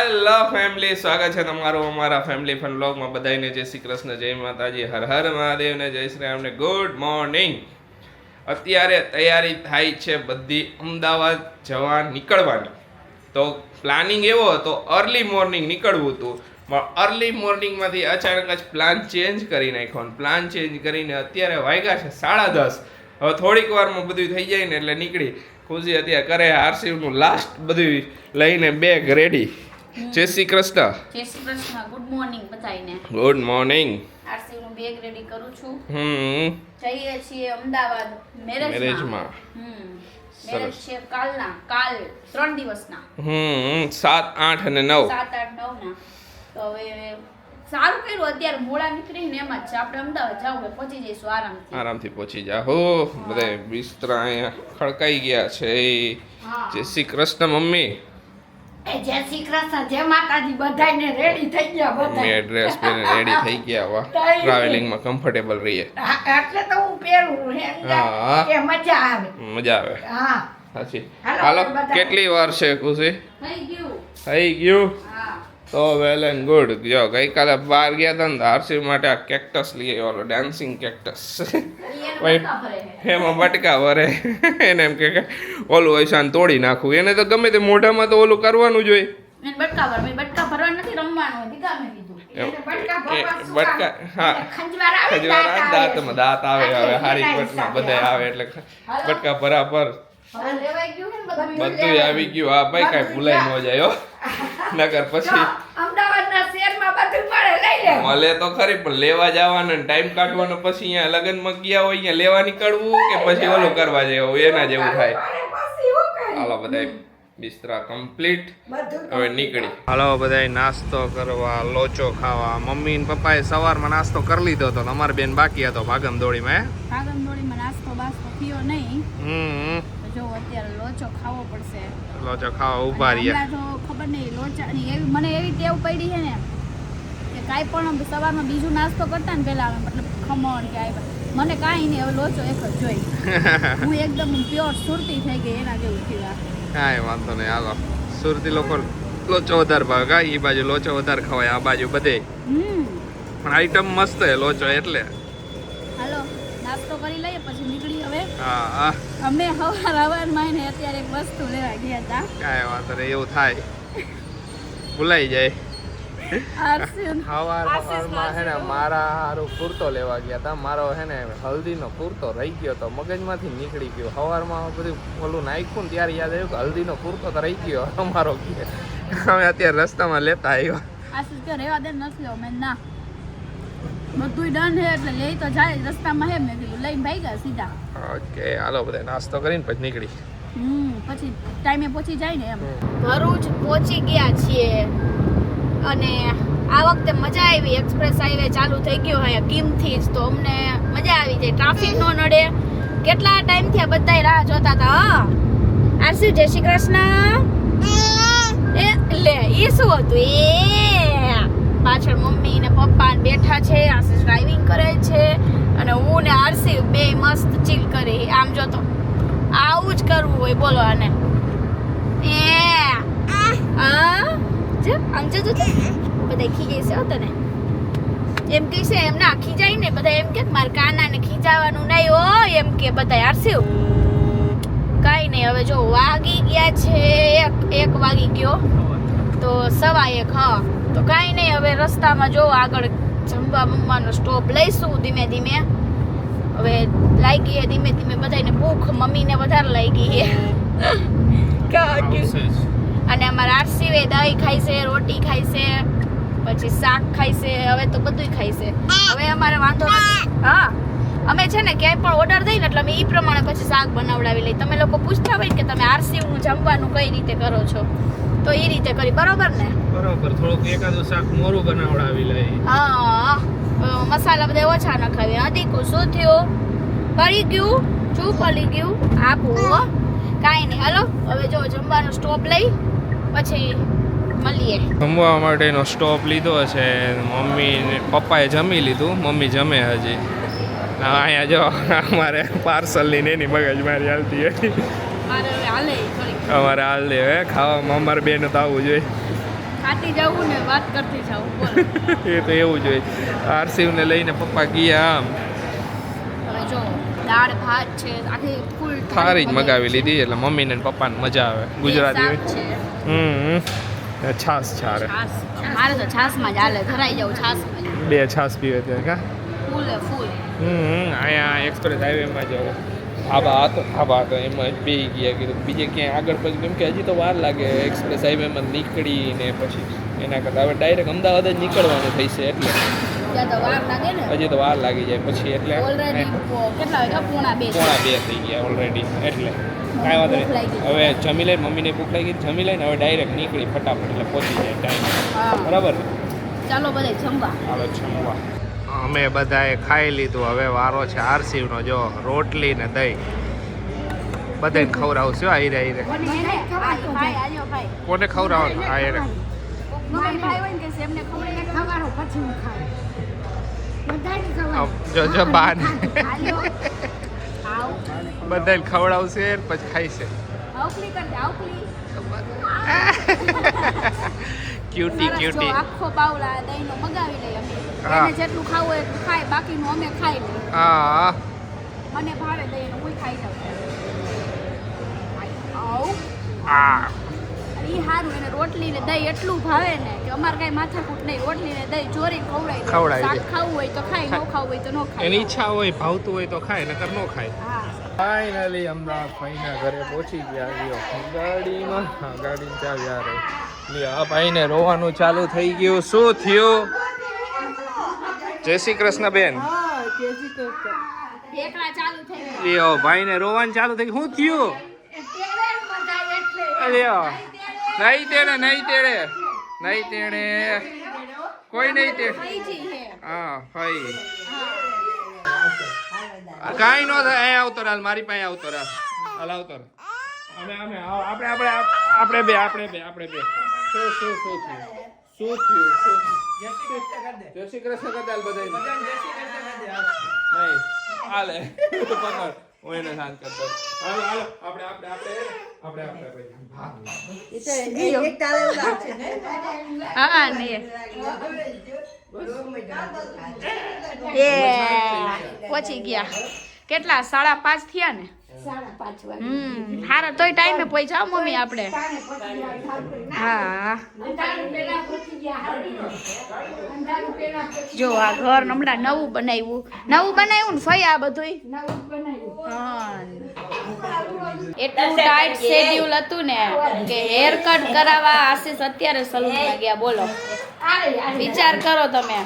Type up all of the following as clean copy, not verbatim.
Hello family, સ્વાગત છે તમારું અમારા ફેમિલી ફન વ્લોગમાં. બધાને જય શ્રી કૃષ્ણ, જય માતાજી, હર હર મહાદેવને જય શ્રી રામને. Good morning. અત્યારે તૈયારી થાય છે બધી અમદાવાદ જવા નીકળવાની. તો પ્લાનિંગ એવો હતો અર્લી મોર્નિંગ નીકળવું હતું, પણ અર્લી મોર્નિંગમાંથી અચાનક જ પ્લાન ચેન્જ કરી નાખ્યો. પ્લાન ચેન્જ કરીને અત્યારે વાગ્યા છે 10:30. હવે થોડીક વારમાં બધું થઈ જાય ને એટલે નીકળી. ખુશી અત્યારે કરે આરસીનું લાસ્ટ બધું લઈને બેગ રેડી. જય શ્રી કૃષ્ણ. જય શ્રી કૃષ્ણ. ગુડ મોર્નિંગ બધાને. Good morning. આરસી નું બેગ રેડી કરું છું. જઈએ છીએ અમદાવાદ મેરેજમાં. મેરેજ છે કાલ 3 દિવસના. 7, 8 અને 9. 7, 8, 9 ના. તો હવે સારું કર્યું અત્યારે મોડા નીકળીને એમ જ છે. આપણે અમદાવાદ જાવ હોય પહોંચી જઈશું આરામથી પહોંચી જાઓ. બધા બિસ્તરા અહીંયા ખડકાઈ ગયા છે. જય શ્રી કૃષ્ણ મમ્મી. જય શ્રી કૃષ્ણ, જય માતાજી. બધાને રેડી થઈ ગયા. મમ્મી ડ્રેસ પહેરીને રેડી થઈ ગયા. વાહ, ટ્રાવેલિંગમાં કમ્ફર્ટેબલ રહીએ એટલે તો હું પહેરું કે મજા આવે. હા સાચી. હાલો, કેટલી વાર છે ખુશી? થઈ ગયું. તો વેલ એન્ડ ગુડ. જો ગઈકાલે બહાર ગયા હતા ને આરસી માટે આ કેક્ટસ લઈ આવ્યો, ડાન્સિંગ કેક્ટસ. એમાં બટકા ભરે. એને એમ કે ઓલું હોય તોડી નાખવું. એને તો ગમે તે મોઢામાં તો ઓલું કરવાનું જ હોય. બટકા હા, ખંજવારા દાંત આવે. હવે હારી પટના બધા આવે એટલે બટકા બરાબર બધું આવી ગયું. હા ભાઈ, કાંઈ ભૂલાઈ ન જાય. નગર પછી અમદાવાદના શહેરમાં બધું મળે, લઈ લે. મળે તો ખરી, પણ લેવા જવાનો ટાઈમ કાઢવાનો પછી અહીંયા લગ્નમાં ગયા હોય અહીંયા લેવા નીકળવું કે પછી ઓલું કરવા જેવું એના જેવું થાય. હાલો બધા બિસ્તરા કમ્પ્લીટ. હવે નીકળી. હાલો બધા નાસ્તો કરવા, લોચો ખાવા. મમ્મી ને પપ્પાએ સવારમાં નાસ્તો કરી લીધો હતો. અમારે બેન બાકી હતો ભાગમ દોડીમાં. નાસ્તો બાસ્તો થયો નહીં. જો અત્યારે લોચો ખાવો પડશે. લોચો ખાવા ઉભા રહ્યા. તો ખબર નહીં લોચાની એવી મને એવી ટેવ પડી છે ને કે કાંઈ પણ સવારમાં બીજું નાસ્તો કરતા ને પહેલા મતલબ ખમણ કે મને કાંઈ નહીં, હવે લોચો એક જ જોઈ. હું એકદમ પ્યોર સુરતી થઈ ગઈ એના જેવું થયું. કાંઈ વાંધો નહીં. હાલો, સુરતી લોકો લોચો વધારે ભાવે. કાંઈ એ બાજુ લોચો વધારે ખવાય, આ બાજુ બધે. પણ આઈટમ મસ્ત હે લોચો એટલે. હાલો નાસ્તો કરી લઈએ પછી નીકળી. હવે હા, અમે હવારમાં ને અત્યારે એક વસ્તુ લેવા ગયા હતા. કાંઈ વાંધો નહીં, એવું થાય, ભૂલાઈ જાય. સવારમાં હે ને મારા હારું કુર્તો લેવા ગયા હતા. મારો હે ને હલ્દીનો કુર્તો રહી ગયો તો મગજમાંથી નીકળી ગયો. સવારમાં બધું ઓલું નાખ્યું ને ત્યારે યાદ આવ્યું કે હલ્દીનો કુર્તો તો રહી ગયો અમારો. અમે અત્યારે રસ્તામાં લેતા આવ્યો. આશીષ કે રેવા દે, નથી લેવો. મેં ના, બધું ડન છે એટલે લઈ તો જાય. રસ્તામાં હે મેં કીધું લઈને ભાગ્યા સીધા. ઓકે, હાલો બધા નાસ્તો કરીને પછી નીકળી. પછી ટાઈમે પહોંચી જાય ને એમ. ભરૂચ પહોંચી ગયા છીએ અને આ વખતે મજા આવી. એક્સપ્રેસ હાઈવે ચાલુ થઈ ગયો અહીંયા કિમથી જ, તો અમને મજા આવી જાય. ટ્રાફિક નો નડે. કેટલા ટાઈમથી આ બધાય રાહ જોતા હતા. આરસી જય શ્રી કૃષ્ણ. એ લે, એ શું હતું? એ પાછળ મમ્મી ને પપ્પા બેઠા છે. આશીષ ડ્રાઇવિંગ કરે છે અને હું ને આરસી બે મસ્ત ચીલ કરી. આમ જો તો આવું જ કરવું હોય, બોલો. આને આમ જો બધા ખીજાય છે તને. એમ કે છે એમ ના ખીજાય ને બધા. એમ કે મારે કાના ને ખીજાવાનું નહીં હો, એમ કે બધા. આરસી કાંઈ નહીં. હવે જો વાગી ગયા છે 1 વાગી ગયો તો 1:15. હા, તો કાંઈ નહીં. હવે રસ્તામાં જો આગળ જમવાનો સ્ટોપ લઈશું ધીમે ધીમે. હવે લાગી ધીમે ધીમે બધાને ભૂખ. મમ્મીને વધારે લાગી છે. અને અમારા આરસીવે દહીં ખાય છે, રોટી ખાય છે, પછી શાક ખાય છે. હવે તો બધું ખાય છે. હવે અમારે વાંધો નથી. હા, અમે છે ને ક્યાંય પણ ઓર્ડર દઈએ ને એટલે અમે એ પ્રમાણે પછી શાક બનાવડાવી લઈએ. તમે લોકો પૂછતા હોય કે તમે આરસીનું જમવાનું કઈ રીતે કરો છો, તો એ રીતે કરી. બરોબર ને? બરોબર. થોડુંક એકાદું શાક મોરું બનાવડાવી લઈએ. હા, મસાલા બધા ઓછા નખાવી. દીકુ શું થયું? પડી ગયું? શું પડી ગયું? આપો. કાંઈ નહીં. હાલો હવે જો જમવાનો સ્ટોપ લઈ પછી મળીએ. જમવા માટેનો સ્ટોપ લીધો છે. મમ્મી ને પપ્પાએ જમી લીધું. મમ્મી જમે હજી. અહીંયા જો અમારે પાર્સલની ને એની મગજમારી હાલતી હોય. અમારે હાલ દે. ખાવામાં અમારે બેન તો આવવું જોઈએ. ખાતી જવું ને વાત કરતી જાઉં બોલ. એ તો એવું જ હોય. આરસીવને લઈને પપ્પા ગયા આમ હવે જો દાળ ભાત છે આખી ફૂલ થાળી જ મગાવી લીધી એટલે મમ્મીને ને પપ્પાને મજા આવે ગુજરાતી હોય. છે છાસ છારે છાસ મારે તો છાસમાં જ હાલે ધરાઈ જાઉં છાસમાં જ. 2 છાસ પીવે ત્યાં કા ફૂલ અહીંયા એક્સપ્રેસ હાઈવેમાં જ ધાબા હતો એમાં જ બેસી ગયા કીધું બીજે ક્યાંય આગળ પછી કેમ કે હજી તો વાર લાગે એક્સપ્રેસ હાઈવેમાં નીકળીને પછી એના કરતાં હવે ડાયરેક્ટ અમદાવાદ જ નીકળવાનું થઈ છે એટલે ત્યાં તો વાર લાગે ને હજી તો વાર લાગી જાય પછી એટલે ઓલરેડી કેટલા વાગ્યા પોણા 2 થઈ ગયા ઓલરેડી એટલે કાંઈ વાંધો નહીં હવે જમી લઈને મમ્મીને ભૂખ લાગી જમી લઈને હવે ડાયરેક્ટ નીકળી ફટાફટ એટલે પહોંચી જાય ટાઈમ બરાબર ને ચાલો બધે જમવા હાલો જમવા અમે બધાએ ખાઈ લીધું હવે વારો છે આરસીવનો જો રોટલી ને દહીં બધાને ખવડાવશું આયરે કોને ખવડાવવાનું આયરે જો બાને બધાને ખવડાવશે પછી ખાઈશે ક્યુટી આખો બાવલા દહીંનો મગાવી લઈએ અમે એને જેટલું ખાવું હોય એટલું ખાય બાકીનું અમે ખાઈ લઈએ હા મને ભાવે દહીં હું ખાઈ જાઉં આ ઈ હારું એને રોટલી ને દહીં એટલું ભાવે ને કે અમારે કાંઈ માથાકૂટ નહીં રોટલી ને દહીં ચોરી ખવડાવી શાક ખાવું હોય તો ખાય ન ખાવું હોય તો ન ખાય એની ઈચ્છા હોય ભાવતું હોય તો ખાય નકર ન ખાય હા ફાઇનલી અમદાવાદ ભાઈના ઘરે પહોંચી ગયા લ્યો ગાડીમાં ગાડીમાં ચાવી આ રહી લ્યો આ ભાઈને રોવાનું ચાલુ થઈ ગયું શું થયું જય શ્રી કૃષ્ણ બેન એકલા ચાલુ થઈ ગયું લ્યો ભાઈને રોવાનું ચાલુ થઈ ગયું શું થયું લ્યો નહીં તેડે કોઈ નહીં તેડે હા ભાઈ કાંઈ ન થાય અહીંયા આવતો રાલ મારી પાસે આવતો રાલ હાલ આવતો રાલ આપણે બે શું થયું જય શ્રી કૃષ્ણ કદાલ બધા નહીં હાલે પકડ હું એને શાંત કરતો હાલો આપણે હા ને પહોંચી ગયા કેટલા 5:30 થયા ને 5:30 હારા તોય ટાઈમે પહોંચ્યા મમ્મી આપણે હા જો આ ઘર હમણાં નવું બનાવ્યું ને ફઈ આ બધું એટલું ટાઈટ શેડ્યુલ હતું ને કે હેર કટ કરાવવા આશીષ અત્યારે સલૂનમાં ગયા બોલો વિચાર કરો તમે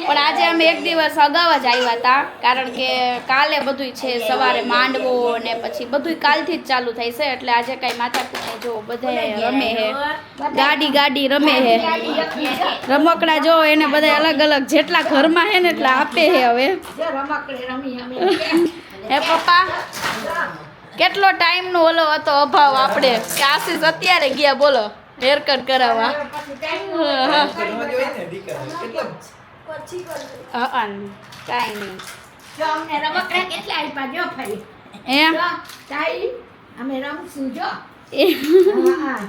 પણ આજે અમે એક દિવસ અગાઉ જ આવ્યા હતા કારણ કે કાલે બધું છે સવારે માંડવો ને પછી બધું કાલથી જ ચાલુ થાય છે એટલે આજે કઈ માથાકૂટ નહીં જો બધા રમે હે ગાડી રમે હે રમકડા જો એને બધા અલગ અલગ જેટલા ઘરમાં હે ને એટલા આપે હે હવે હે પપ્પા કેટલો ટાઈમ નો ઓલો હતો અભાવ આપણે કે આશીષ અત્યારે ગયા બોલો હેર કટ કરાવવા કાંઈ નહીં જો અમને રમકડા કેટલા આપ્યા જો ફરી એ તાઈ અમે રમશું જો હા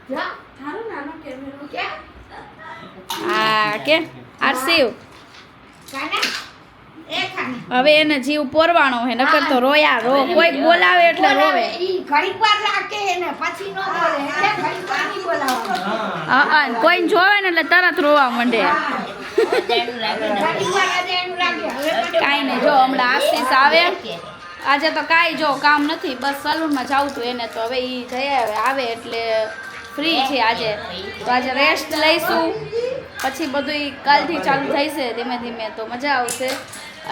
જો થારું નાનો કેમેરો કે હા કે આરસીવ કાના એ ખાના હવે એને જીવ પોરવાનો હે નકર તો રોયા કોઈ બોલાવે એટલે રોવે ઈ ઘડીક વાર રાખે ને પછી નો બોલે એટલે ઘડીક વાર ની બોલાવવાનું હા કોઈને જોવે ને એટલે તરત રોવા માંડે કાંઈ નહીં જો હમણાં આશીષ આવે આજે તો કાંઈ જો કામ નથી બસ સલૂનમાં જાવું હતું એને તો હવે એ જઈ આવે એટલે ફ્રી છે આજે તો આજે રેસ્ટ લઈશું પછી બધું કાલથી ચાલુ થશે ધીમે ધીમે તો મજા આવશે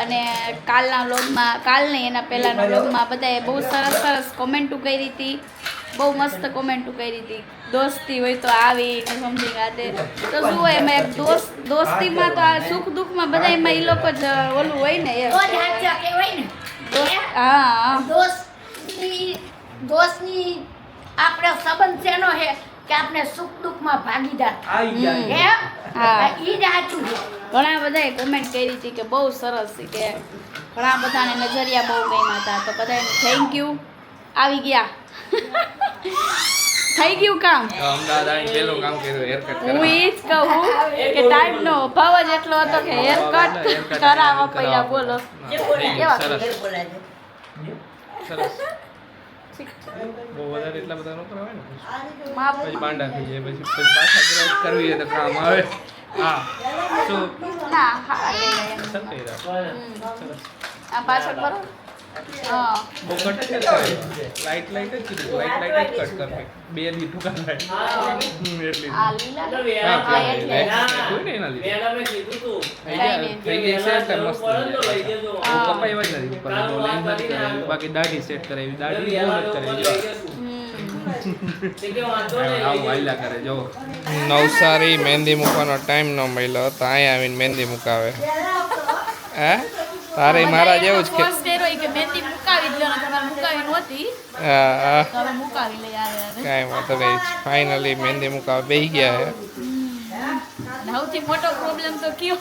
અને કાલના વ્લોગમાં કાલ નહીં એના પહેલાંના વ્લોગમાં બધાએ બહુ સરસ કોમેન્ટો કરી હતી બહુ મસ્ત કોમેન્ટો કરી હતી દોસ્તી હોય તો આવી કે સમજી ગાતે તો શું હોય એમાં એક દોસ્તીમાં તો આ સુખ દુઃખમાં બધા એમાં એ લોકો જ ઓલું હોય ને એ હા દોસ્તની આપણો સંબંધ શેનો હે કે આપણે સુખ દુઃખમાં ભાગીદાર હા ઈ જ સાચું છે ઘણા બધાએ કોમેન્ટ કરી હતી કે બહુ સરસ છે કે ઘણા બધાને નજરિયા બહુ ગમ્યા હતા તો બધાને થેન્ક યુ આવી ગયા થઈ ગયું કામ. તો અમદાવાદ આવીને પહેલું કામ કર્યું હેર કટ હું ઈ જ કહું કે ટાઈમનો અભાવ જ એટલો હતો કે હેર કટ કરાવવા પડ્યા. બોલો કેવા સરસ સરસ બહુ વધારે એટલા બધા ન કરાવાય ને માપ પછી પાંડા થઈ જાય પછી પાછા ગ્રેડ કરવી હોય તો કામ આવે. હા શું ના હા લઈ રહ્યા. સરસ થઈ રહ્યા. આ પાછળ બરોબર. હા બહુ કટ જ કરે લાઈટ લાઈટ જ કીધું લાઈટ જ કટ કરવી બે દી ટૂંકા થાય એટલી આ લીલા હા હા એટલે કોઈ ને એના લીધે નહીં. થઈ ગઈ સેટ મસ્ત કપાઈ જ નથી ઉપર લાઈન નથી કરાવી બાકી દાઢી સેટ કરાવી દાઢી બહુ જ કરાવી આવું વાયલા કરે જો નવસારી મહેંદી મૂકવાનો ટાઈમ ન મળ્યો તો અહીંયા આવીને મહેંદી મુકાવે હે તારે મારા જેવું જ કે ફર્સ્ટ ડે રોઈ કે મહેંદી મુકાવી જ લો ને તમારે મુકાવી નહોતી હા તો હવે મુકાવી લઈ યાર. કાંઈ વાંધો નહીં ફાઇનલી મહેંદી મુકાવા બેસી ગયા હે સૌથી મોટો પ્રોબ્લેમ તો કયો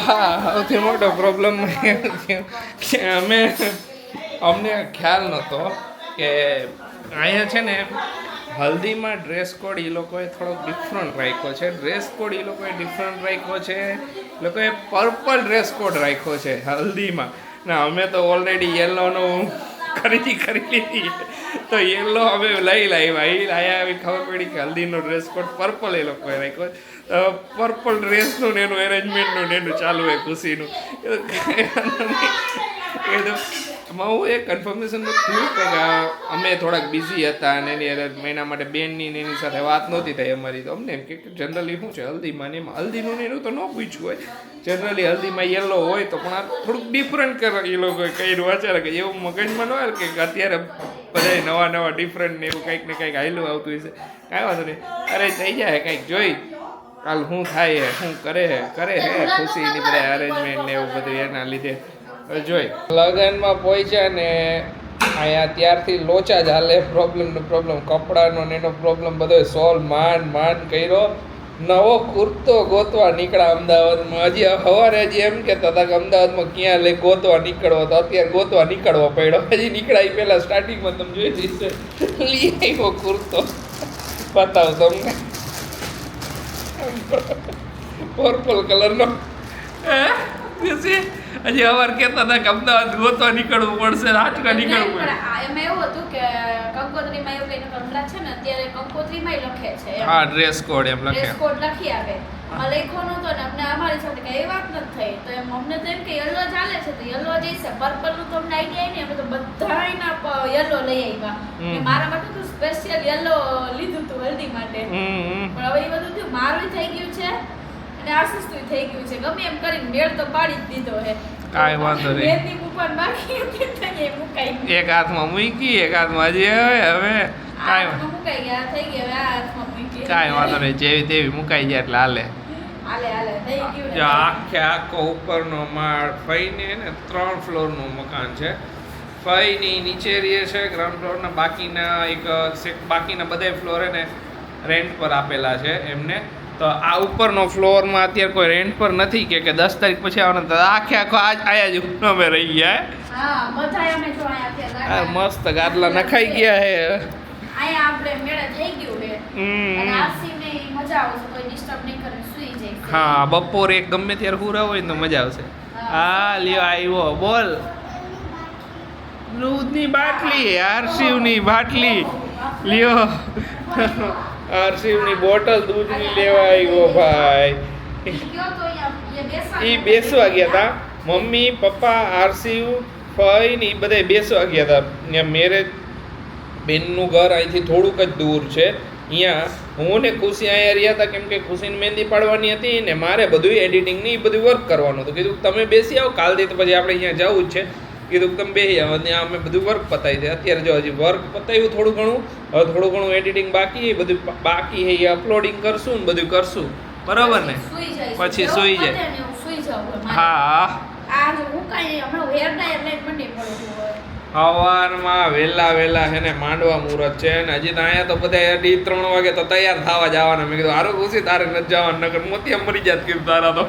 હા સૌથી મોટો પ્રોબ્લેમ કે અમને ખ્યાલ નહોતો કે અહીંયા છે ને હલ્દીમાં ડ્રેસ કોડ એ લોકોએ થોડોક ડિફરન્ટ રાખ્યો છે ડ્રેસ કોડ એ લોકોએ ડિફરન્ટ રાખ્યો છે લોકોએ પર્પલ ડ્રેસ કોડ રાખ્યો છે હલ્દીમાં ના અમે તો ઓલરેડી યલોનું ખરીદી કરી લીધી તો યલો અમે લઈ લાવ્યા એ લાયા આવી ખબર પડી કે હલ્દીનો ડ્રેસ કોડ પર્પલ એ લોકોએ રાખ્યો પર્પલ ડ્રેસનું ને એનું એરેન્જમેન્ટનું ને એનું ચાલુ હોય ખુશીનું એ તો હું એક કન્ફર્મેશન થયું કે અમે થોડાક બિઝી હતા અને એના માટે બેનની ને એની સાથે વાત નહોતી થઈ અમારી તો અમને એમ કે જનરલી શું છે હલ્દીમાં ને એમાં હલ્દીનું ને એનું તો ન પૂછ્યું હોય જનરલી હલ્દીમાં યલો હોય તો પણ આ થોડુંક ડિફરન્ટ કરે એ લોકોએ કર્યું અત્યારે કે એવું મગજમાં ન હોય કે અત્યારે બધા નવા નવા ડિફરન્ટ ને એવું કંઈક ને કંઈક હાયલું આવતું હશે કાંઈ વાંધો નહીં અરે થઈ જાય કંઈક જોઈ કાલ શું થાય હે શું કરે હે ખુશીની બધા અરેન્જમેન્ટ ને એવું બધું એના લીધે જોઈ લગ્નમાં પહોંચ્યા ને અહીંયા ત્યારથી લોચા જ હાલે પ્રોબ્લેમ કપડાનો ને એનો પ્રોબ્લેમ બધો સોલ્વ માંડ કર્યો નવો કુર્તો ગોતવા નીકળ્યા અમદાવાદમાં હજી સવારે હજી એમ કહેતા હતા કે અમદાવાદમાં ક્યાં લઈ ગોતવા નીકળવો તો અત્યારે ગોતવા નીકળવો પડ્યો હજી નીકળાય પહેલાં સ્ટાર્ટિંગમાં તમે જોઈ જઈશે લઈ આવ્યો કુર્તો બતાવો તમને પર્પલ કલરનો હજી અવાર કહેતા હતા કે અમદાવાદ ગોતવા નીકળવું પડશે રાજકા નીકળવું પડે એમાં એવું હતું કે કંકોત્રીમાં એવું કઈ કમરા છે ને અત્યારે કંકોત્રીમાં લખે છે હા ડ્રેસ કોડ એમ લખે ડ્રેસ કોડ લખી આવે એમાં લખ્યો નતો ને અમને અમારી સાથે કઈ વાત નથી થઈ તો એમ અમને તો એમ કે યલો ચાલે છે તો યલો જઈશે પર્પલ નું તો અમને આઈડિયા ને અમે તો બધાયના યલો લઈ આવ્યા મારા માટે તો સ્પેશિયલ યલો લીધું હતું હલ્દી માટે પણ હવે એ બધું થયું મારું થઈ ગયું છે અને આશિષનું થઈ ગયું છે ગમે એમ કરીને મેળ તો પાડી જ દીધો છે કાંઈ વાંધો નહીં મહેંદી મૂકવાનું બાકી હતી તો એ મુકાઈ ગઈ. એક હાથમાં મૂકી એક હાથમાં હજી હવે આ હાથમાં મુકાઈ ગયા થઈ ગયા હવે આ હાથમાં મૂકી કાંઈ વાંધો નહીં જેવી તેવી મુકાઈ જાય એટલે હાલે હાલે થઈ ગયું ને. જો આખો ઉપરનો માળ ફઈને ને 3 ફ્લોરનું મકાન છે ફઈની નીચે રહે છે ગ્રાઉન્ડ ફ્લોરના બાકીના બધા ફ્લોર ને રેન્ટ પર આપેલા છે એમને તો આ ઉપરનો ફ્લોરમાં અત્યારે કોઈ રેન્ટ પર નથી કે 10 તારીખ પછી આવવાના તો આખો આયા જ અમે રહી ગયા હા બધાય અમે જો અહીંયા હે મસ્ત ગાદલા નખાઈ ગયા હે અહીંયા આપણે મેળે થઈ ગયું છે અને આરસીને મજા આવશે કોઈ ડિસ્ટર્બ નહીં કરે સુઈ જાય હા બપોરે ગમે ત્યારે હુરા હોય ને તો મજા આવશે હા લ્યો આવ્યો બોલ દૂધની બાટલી આરસીવની બાટલી લ્યો આરસીવની બોટલ દૂધની લેવા આવ્યો ભાઈ ગયો તો અહીંયા એ બેસવા ગયા હતા મમ્મી પપ્પા આરસીવ ફઈ ને એ બધા બેસવા ગયા હતા ત્યાં મેરેજ બેનનું ઘર અહીંથી થોડુંક જ દૂર છે અહીંયા હું ને ખુશી અહીંયા રહ્યા હતા કેમ કે ખુશીને મહેંદી પાડવાની હતી ને મારે બધું એડિટિંગ ને એ બધું વર્ક કરવાનું હતું કીધું તમે બેસી આવો કાલથી તો પછી આપણે અહીંયા જવું જ છે કીધું તમે બેસી આવો ત્યાં અમે બધું વર્ક પતાવી દે અત્યારે જો હજી વર્ક પતાવ્યું થોડું ઘણું હવે થોડું ઘણું એડિટિંગ બાકી એ બધું બાકી છે એ અપલોડિંગ કરશું ને બધું કરશું બરાબર ને પછી સુઈ જાય હા સવારમાં વહેલા છે ને માંડવા મુહૂર્ત છે ને હજી તો અહીંયા તો બધા 3 વાગે તો તૈયાર થવા જવાના મેં કીધું હારું ખુશી તારે નથી જવાનું નકર મોતિયા મરી જાત કીધું તારા તો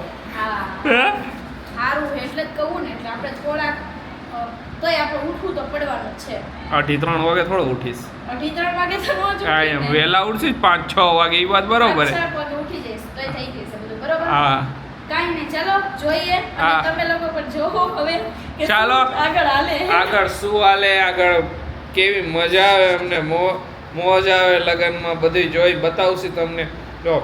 સારું એટલે જ કહું ને એટલે આપણે થોડાક તોય આપણે ઉઠવું તો પડવાનું જ છે. 2:30 વાગે થોડો ઉઠીશ 2:30 વાગે તો નો જ આ ઉઠીએ એમ ને. વહેલા ઉઠીશ 5-6 વાગે એ વાત બરોબર હે 5-6 વાગે ઉઠી જઈશ તોય થઈ જશે બધું બરોબર. હા કાંઈ નહીં, ચાલો જોઈએ હા. અને તમે લોકો પણ જોવો હવે કે ચાલો. શું આગળ હાલે. આગળ શું હાલે, આગળ કેવી મજા આવે અમને, મોજ આવે લગનમાં, બધી જોઈ બતાવશે તમને. જો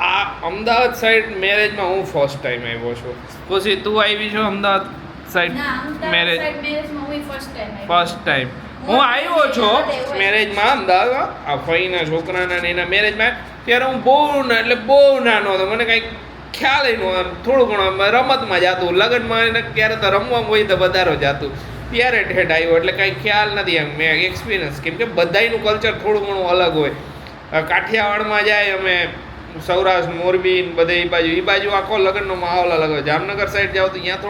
આ અમદાવાદ સાઈડ મેરેજમાં હું ફર્સ્ટ ટાઈમ આવ્યો છું. પછી તું આવી છો અમદાવાદ સાઈડ ના, અમદાવાદ મેરેજ? સાઈડ મેરેજમાં હું first time આવી. ફર્સ્ટ ટાઈમ હું આવ્યો છું મેરેજમાં અમદાવાદ, આ ફઈના છોકરાના ને એના મેરેજમાં. ત્યારે હું બહુ નાનો હતો, મને કંઈક ખ્યાલ ય નહોતો. થોડું ઘણું રમતમાં જાતું, લગ્નમાં એને ક્યારે તો રમવામાં હોય તો વધારે જાતું. ત્યારે ઠેઠ આવ્યો એટલે કાંઈ ખ્યાલ નથી એમ મેં એક્સપિરિયન્સ, કેમ કે બધાયનું કલ્ચર થોડું ઘણું અલગ હોય. કાઠિયાવાડમાં જાય અમે, સૌરાષ્ટ્ર મોરબી ને બધે એ બાજુ આખો લગ્નનો માહોલ અલગ હોય. જામનગર સાઈડ જાઓ તો ત્યાં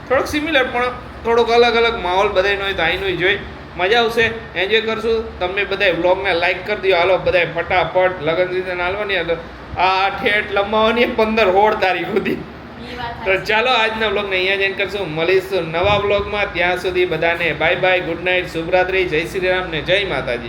થોડોક સિમિલર પણ થોડોક અલગ માહોલ બધાયનો હોય. તો અહીંનું જોઈ મજા આવશે, એન્જોય કરશું. તમે બધા વ્લોગને લાઈક કરી દો. હાલો બધા ફટાફટ લગ્ન સીઝન હાલવાની, આ ઠેઠ લંબાવવાની 15-16 તારીખ સુધી. ઈ વાત તો સાચી. ચાલો આજના વ્લોગને અહીંયા જ કરશું. મળીશું નવા વ્લોગમાં. ત્યાં સુધી બધાને બાય બાય, ગુડ નાઇટ, શુભરાત્રી, જય શ્રી રામ ને જય માતાજી.